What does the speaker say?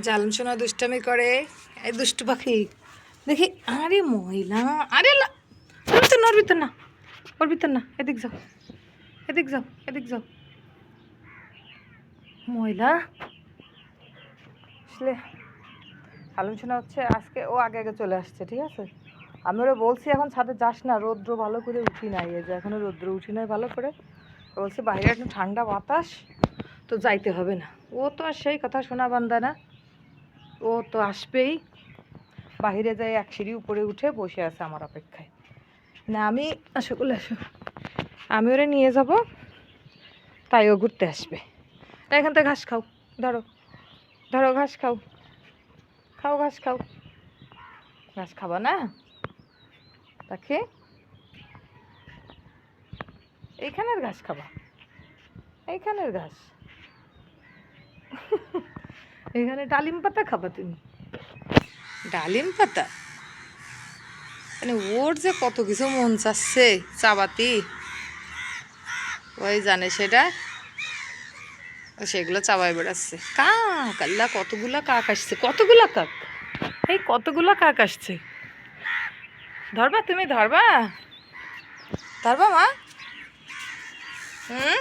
জালম সোনা দুষ্টামি করে। এই দুষ্টু পাখি দেখি। আরে মহিলা, আরে ওর ভিতর না, ওর ভিতর না, ওর ভিতর না, এদিক যাও, এদিক যাও, এদিক যাও। মহিলা আসলে আলম সোনা হচ্ছে আজকে ও আগে আগে চলে আসছে, ঠিক আছে। আমি ওরা বলছি এখন ছাদে যাস না, রৌদ্র ভালো করে উঠি নাই, এই যে এখনো রৌদ্র উঠি নাই ভালো করে। বলছি বাইরে একটু ঠান্ডা বাতাস, তো যাইতে হবে না। ও তো আর সেই কথা শোনা বান্দা না, ও তো আসবেই। বাহিরে যাই এক সিঁড়ি উপরে উঠে বসে আছে আমার অপেক্ষায়। না আমি আসলে আমি ওরে নিয়ে যাব, তাই ও ঘুরতে আসবে। এখান থেকে ঘাস খাও, ধরো ধরো ঘাস খাও, খাও ঘাস খাও। ঘাস খাবা না তাকে? এইখানের ঘাস খাবা, এইখানের ঘাস। এখানে ডালিম পাতা খাবা তুমি? ডালিম পাতা মানে ওর যে কত কিছু মন চাচ্ছে চাবাতি, ওই জানে সেটা, সেগুলো চাবাই বেড়াচ্ছে। কাক, আল্লাহ কতগুলা কাক আসছে, কতগুলা কাক, এই কতগুলা কাক আসছে। ধরবা তুমি, ধরবা, ধরবা মা? হুম।